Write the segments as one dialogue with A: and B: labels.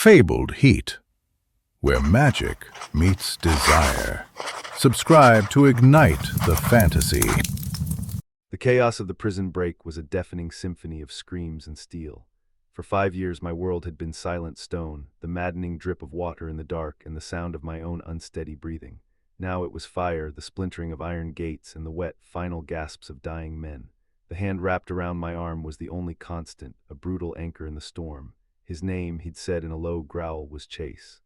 A: fabled heat, where magic meets desire. Subscribe to ignite the fantasy.
B: The chaos of the prison break was a deafening symphony of screams and steel. For 5 years my world had been silent stone, the maddening drip of water in the dark and the sound of my own unsteady breathing. Now it was fire, the splintering of iron gates, and the wet, final gasps of dying men. The hand wrapped around my arm was the only constant, a brutal anchor in the storm. His name, he'd said in a low growl, was Chase.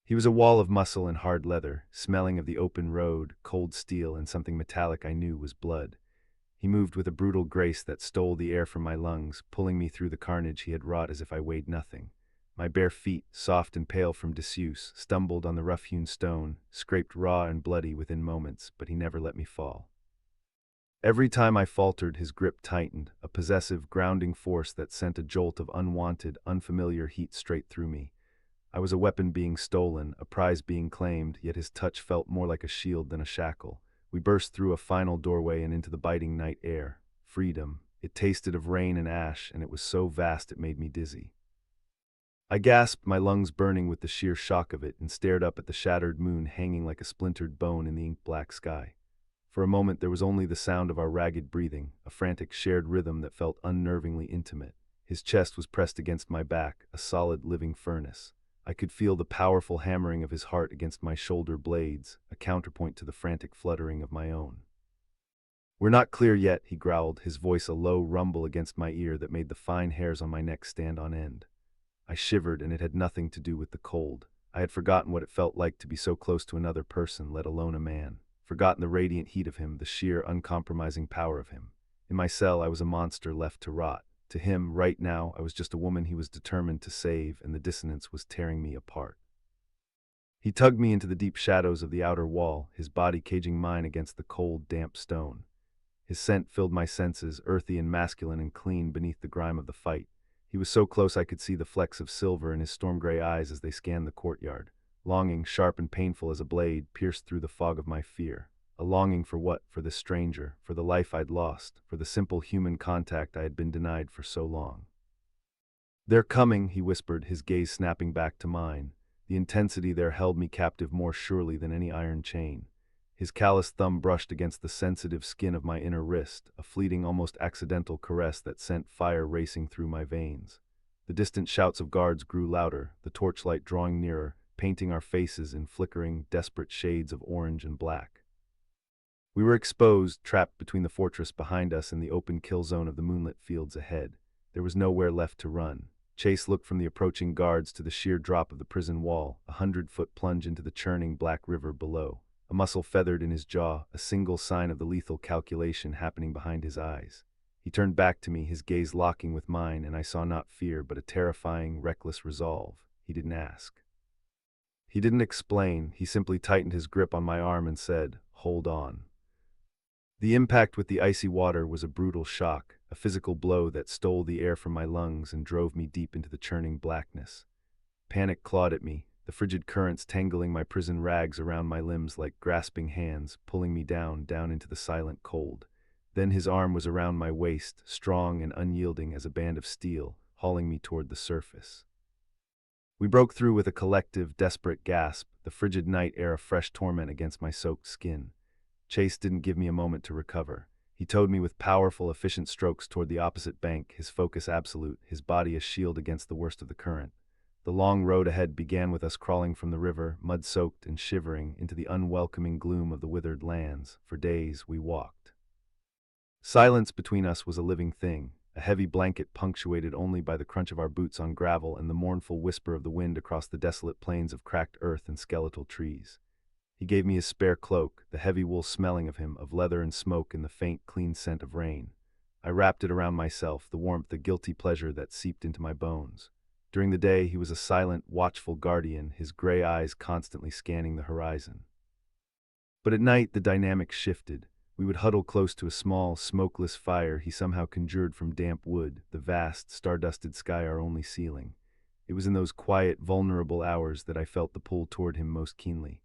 B: He was a wall of muscle and hard leather, smelling of the open road, cold steel, and something metallic I knew was blood. He moved with a brutal grace that stole the air from my lungs, pulling me through the carnage he had wrought as if I weighed nothing. My bare feet, soft and pale from disuse, stumbled on the rough-hewn stone, scraped raw and bloody within moments, but he never let me fall. Every time I faltered, his grip tightened, a possessive, grounding force that sent a jolt of unwanted, unfamiliar heat straight through me. I was a weapon being stolen, a prize being claimed, yet his touch felt more like a shield than a shackle. We burst through a final doorway and into the biting night air. Freedom. It tasted of rain and ash, and it was so vast it made me dizzy. I gasped, my lungs burning with the sheer shock of it, and stared up at the shattered moon hanging like a splintered bone in the ink-black sky. For a moment there was only the sound of our ragged breathing, a frantic shared rhythm that felt unnervingly intimate. His chest was pressed against my back, a solid living furnace. I could feel the powerful hammering of his heart against my shoulder blades, a counterpoint to the frantic fluttering of my own. "We're not clear yet," he growled, his voice a low rumble against my ear that made the fine hairs on my neck stand on end. I shivered, and it had nothing to do with the cold. I had forgotten what it felt like to be so close to another person, let alone a man. Forgotten the radiant heat of him, the sheer, uncompromising power of him. In my cell I was a monster left to rot. To him, right now, I was just a woman he was determined to save, and the dissonance was tearing me apart. He tugged me into the deep shadows of the outer wall, his body caging mine against the cold, damp stone. His scent filled my senses, earthy and masculine and clean beneath the grime of the fight. He was so close I could see the flecks of silver in his storm-gray eyes as they scanned the courtyard. Longing, sharp and painful as a blade, pierced through the fog of my fear. A longing for what? For this stranger, for the life I'd lost, for the simple human contact I had been denied for so long. "They're coming," he whispered, his gaze snapping back to mine. The intensity there held me captive more surely than any iron chain. His calloused thumb brushed against the sensitive skin of my inner wrist, a fleeting, almost accidental caress that sent fire racing through my veins. The distant shouts of guards grew louder, the torchlight drawing nearer, painting our faces in flickering, desperate shades of orange and black. We were exposed, trapped between the fortress behind us and the open kill zone of the moonlit fields ahead. There was nowhere left to run. Chase looked from the approaching guards to the sheer drop of the prison wall, 100-foot plunge into the churning black river below. A muscle feathered in his jaw, a single sign of the lethal calculation happening behind his eyes. He turned back to me, his gaze locking with mine, and I saw not fear, but a terrifying, reckless resolve. He didn't ask. He didn't explain. He simply tightened his grip on my arm and said, "Hold on." The impact with the icy water was a brutal shock, a physical blow that stole the air from my lungs and drove me deep into the churning blackness. Panic clawed at me, the frigid currents tangling my prison rags around my limbs like grasping hands, pulling me down into the silent cold. Then his arm was around my waist, strong and unyielding as a band of steel, hauling me toward the surface. We broke through with a collective, desperate gasp, the frigid night air a fresh torment against my soaked skin. Chase didn't give me a moment to recover. He towed me with powerful, efficient strokes toward the opposite bank, his focus absolute, his body a shield against the worst of the current. The long road ahead began with us crawling from the river, mud-soaked and shivering, into the unwelcoming gloom of the withered lands. For days we walked. Silence between us was a living thing, a heavy blanket punctuated only by the crunch of our boots on gravel and the mournful whisper of the wind across the desolate plains of cracked earth and skeletal trees. He gave me his spare cloak, the heavy wool smelling of him, of leather and smoke and the faint, clean scent of rain. I wrapped it around myself, the warmth, the guilty pleasure that seeped into my bones. During the day, he was a silent, watchful guardian, his gray eyes constantly scanning the horizon. But at night, the dynamic shifted. We would huddle close to a small, smokeless fire he somehow conjured from damp wood, the vast, star-dusted sky our only ceiling. It was in those quiet, vulnerable hours that I felt the pull toward him most keenly.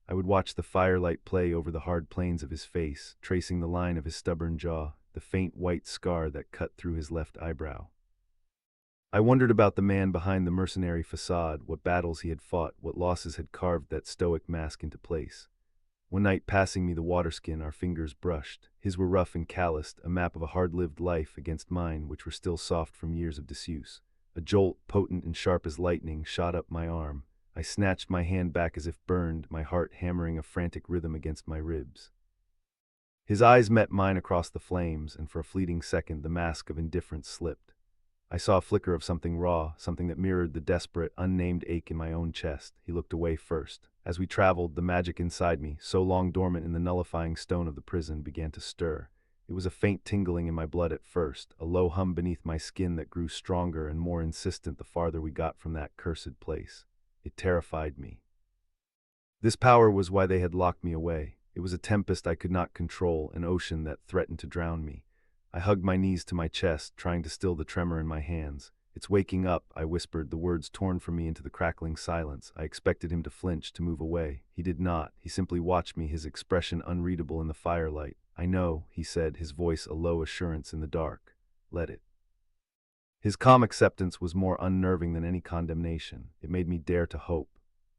B: I would watch the firelight play over the hard planes of his face, tracing the line of his stubborn jaw, the faint white scar that cut through his left eyebrow. I wondered about the man behind the mercenary facade, what battles he had fought, what losses had carved that stoic mask into place. One night, passing me the waterskin, our fingers brushed. His were rough and calloused, a map of a hard-lived life against mine, which were still soft from years of disuse. A jolt, potent and sharp as lightning, shot up my arm. I snatched my hand back as if burned, my heart hammering a frantic rhythm against my ribs. His eyes met mine across the flames, and for a fleeting second the mask of indifference slipped. I saw a flicker of something raw, something that mirrored the desperate, unnamed ache in my own chest. He looked away first. As we traveled, the magic inside me, so long dormant in the nullifying stone of the prison, began to stir. It was a faint tingling in my blood at first, a low hum beneath my skin that grew stronger and more insistent the farther we got from that cursed place. It terrified me. This power was why they had locked me away. It was a tempest I could not control, an ocean that threatened to drown me. I hugged my knees to my chest, trying to still the tremor in my hands. "It's waking up," I whispered, the words torn from me into the crackling silence. I expected him to flinch, to move away. He did not. He simply watched me, his expression unreadable in the firelight. "I know," he said, his voice a low assurance in the dark. "Let it." His calm acceptance was more unnerving than any condemnation. It made me dare to hope.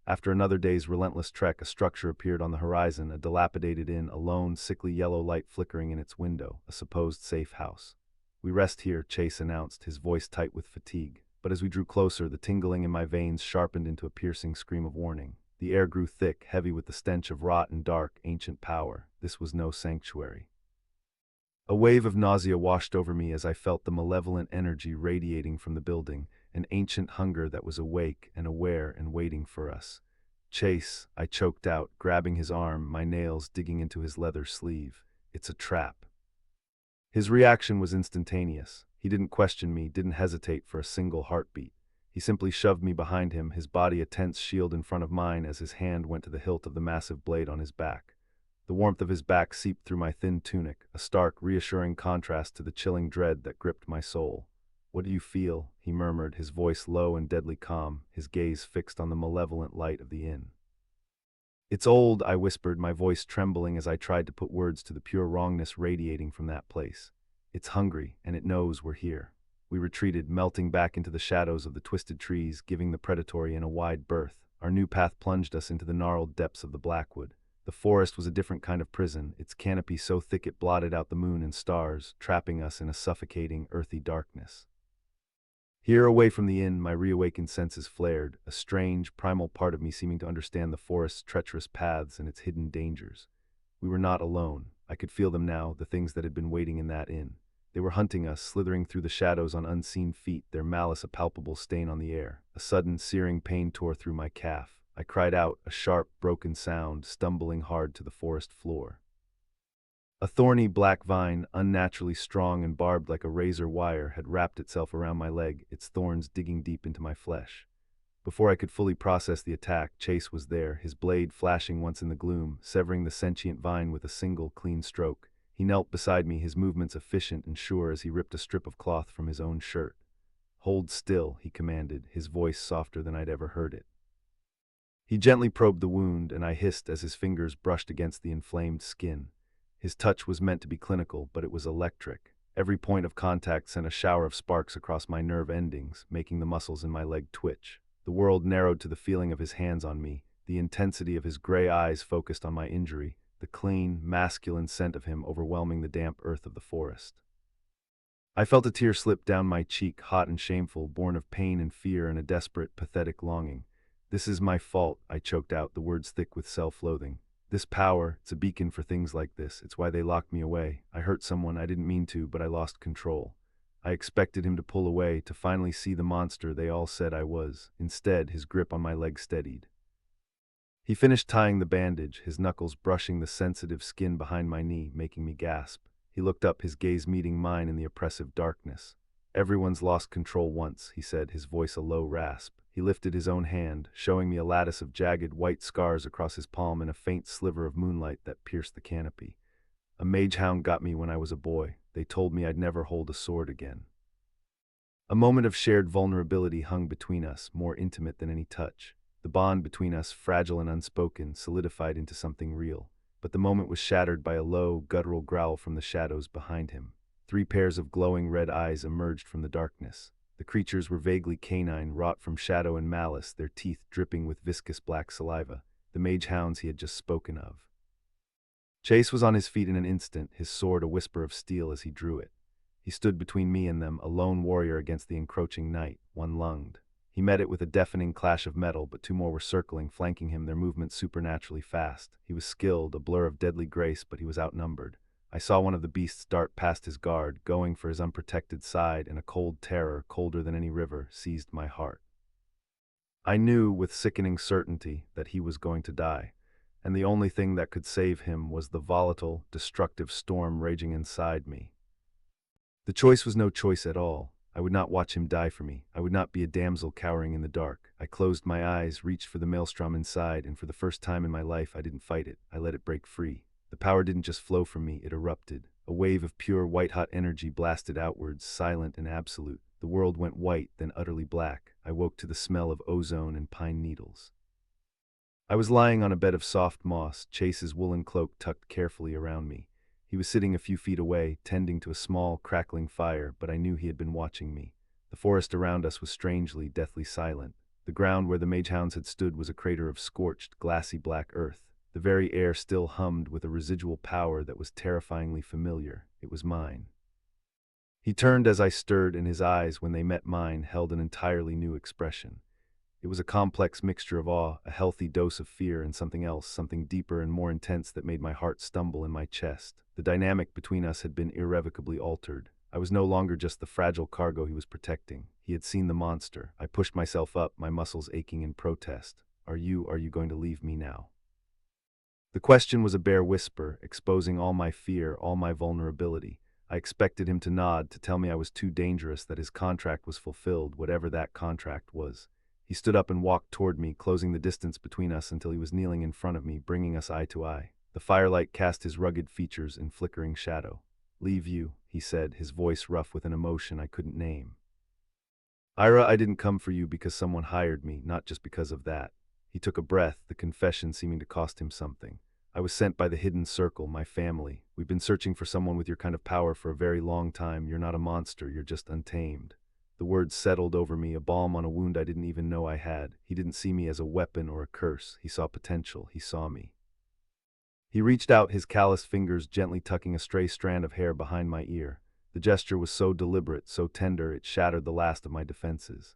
B: After another day's relentless trek, a structure appeared on the horizon, a dilapidated inn, a lone, sickly yellow light flickering in its window, a supposed safe house. "We rest here," Chase announced, his voice tight with fatigue. But as we drew closer, the tingling in my veins sharpened into a piercing scream of warning. The air grew thick, heavy with the stench of rot and dark, ancient power. This was no sanctuary. A wave of nausea washed over me as I felt the malevolent energy radiating from the building, an ancient hunger that was awake and aware and waiting for us. "Chase," I choked out, grabbing his arm, my nails digging into his leather sleeve. "It's a trap." His reaction was instantaneous. He didn't question me, didn't hesitate for a single heartbeat. He simply shoved me behind him, his body a tense shield in front of mine as his hand went to the hilt of the massive blade on his back. The warmth of his back seeped through my thin tunic, a stark, reassuring contrast to the chilling dread that gripped my soul. "What do you feel?" he murmured, his voice low and deadly calm, his gaze fixed on the malevolent light of the inn. "It's old," I whispered, my voice trembling as I tried to put words to the pure wrongness radiating from that place. "It's hungry, and it knows we're here." We retreated, melting back into the shadows of the twisted trees, giving the predatory in a wide berth. Our new path plunged us into the gnarled depths of the blackwood. The forest was a different kind of prison, its canopy so thick it blotted out the moon and stars, trapping us in a suffocating, earthy darkness. Here, away from the inn, my reawakened senses flared, a strange, primal part of me seeming to understand the forest's treacherous paths and its hidden dangers. We were not alone. I could feel them now, the things that had been waiting in that inn. They were hunting us, slithering through the shadows on unseen feet, their malice a palpable stain on the air. A sudden, searing pain tore through my calf. I cried out, a sharp, broken sound, stumbling hard to the forest floor. A thorny black vine, unnaturally strong and barbed like a razor wire, had wrapped itself around my leg, its thorns digging deep into my flesh. Before I could fully process the attack, Chase was there, his blade flashing once in the gloom, severing the sentient vine with a single, clean stroke. He knelt beside me, his movements efficient and sure as he ripped a strip of cloth from his own shirt. "Hold still," he commanded, his voice softer than I'd ever heard it. He gently probed the wound, and I hissed as his fingers brushed against the inflamed skin. His touch was meant to be clinical, but it was electric. Every point of contact sent a shower of sparks across my nerve endings, making the muscles in my leg twitch. The world narrowed to the feeling of his hands on me, the intensity of his gray eyes focused on my injury, the clean, masculine scent of him overwhelming the damp earth of the forest. I felt a tear slip down my cheek, hot and shameful, born of pain and fear and a desperate, pathetic longing. "This is my fault," I choked out, the words thick with self-loathing. "This power, it's a beacon for things like this. It's why they locked me away. I hurt someone I didn't mean to, but I lost control. I expected him to pull away, to finally see the monster they all said I was. Instead, his grip on my leg steadied." He finished tying the bandage, his knuckles brushing the sensitive skin behind my knee, making me gasp. He looked up, his gaze meeting mine in the oppressive darkness. "Everyone's lost control once," he said, his voice a low rasp. He lifted his own hand, showing me a lattice of jagged white scars across his palm and a faint sliver of moonlight that pierced the canopy. "A mage hound got me when I was a boy. They told me I'd never hold a sword again." A moment of shared vulnerability hung between us, more intimate than any touch. The bond between us, fragile and unspoken, solidified into something real. But the moment was shattered by a low, guttural growl from the shadows behind him. 3 pairs of glowing red eyes emerged from the darkness. The creatures were vaguely canine, wrought from shadow and malice, their teeth dripping with viscous black saliva, the mage hounds he had just spoken of. Chase was on his feet in an instant, his sword a whisper of steel as he drew it. He stood between me and them, a lone warrior against the encroaching night, one-lunged. He met it with a deafening clash of metal, but two more were circling, flanking him, their movements supernaturally fast. He was skilled, a blur of deadly grace, but he was outnumbered. I saw one of the beasts dart past his guard, going for his unprotected side, and a cold terror, colder than any river, seized my heart. I knew with sickening certainty that he was going to die, and the only thing that could save him was the volatile, destructive storm raging inside me. The choice was no choice at all. I would not watch him die for me. I would not be a damsel cowering in the dark. I closed my eyes, reached for the maelstrom inside, and for the first time in my life I didn't fight it. I let it break free. The power didn't just flow from me, it erupted. A wave of pure, white-hot energy blasted outwards, silent and absolute. The world went white, then utterly black. I woke to the smell of ozone and pine needles. I was lying on a bed of soft moss, Chase's woolen cloak tucked carefully around me. He was sitting a few feet away, tending to a small, crackling fire, but I knew he had been watching me. The forest around us was strangely, deathly silent. The ground where the mage hounds had stood was a crater of scorched, glassy black earth. The very air still hummed with a residual power that was terrifyingly familiar. It was mine. He turned as I stirred, and his eyes, when they met mine, held an entirely new expression. It was a complex mixture of awe, a healthy dose of fear, and something else, something deeper and more intense that made my heart stumble in my chest. The dynamic between us had been irrevocably altered. I was no longer just the fragile cargo he was protecting. He had seen the monster. I pushed myself up, my muscles aching in protest. Are you going to leave me now? The question was a bare whisper, exposing all my fear, all my vulnerability. I expected him to nod, to tell me I was too dangerous, that his contract was fulfilled, whatever that contract was. He stood up and walked toward me, closing the distance between us until he was kneeling in front of me, bringing us eye to eye. The firelight cast his rugged features in flickering shadow. "Leave you," he said, his voice rough with an emotion I couldn't name. "Eira, I didn't come for you because someone hired me, not just because of that." He took a breath, the confession seeming to cost him something. "I was sent by the Hidden Circle, my family. We've been searching for someone with your kind of power for a very long time. You're not a monster, you're just untamed." The words settled over me, a balm on a wound I didn't even know I had. He didn't see me as a weapon or a curse. He saw potential. He saw me. He reached out, his calloused fingers gently tucking a stray strand of hair behind my ear. The gesture was so deliberate, so tender, it shattered the last of my defenses.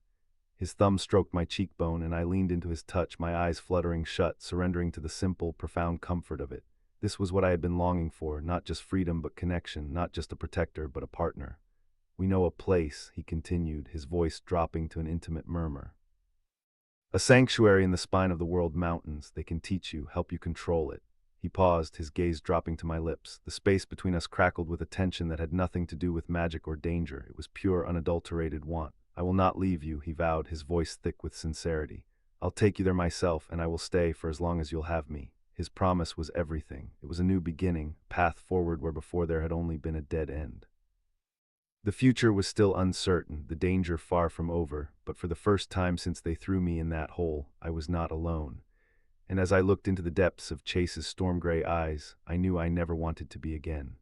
B: His thumb stroked my cheekbone, and I leaned into his touch, my eyes fluttering shut, surrendering to the simple, profound comfort of it. This was what I had been longing for, not just freedom but connection, not just a protector but a partner. "We know a place," he continued, his voice dropping to an intimate murmur. "A sanctuary in the spine of the world mountains. They can teach you, help you control it." He paused, his gaze dropping to my lips. The space between us crackled with a tension that had nothing to do with magic or danger. It was pure, unadulterated want. "I will not leave you," he vowed, his voice thick with sincerity. "I'll take you there myself, and I will stay for as long as you'll have me." His promise was everything. It was a new beginning, a path forward where before there had only been a dead end. The future was still uncertain, the danger far from over, but for the first time since they threw me in that hole, I was not alone. And as I looked into the depths of Chase's storm-gray eyes, I knew I never wanted to be again.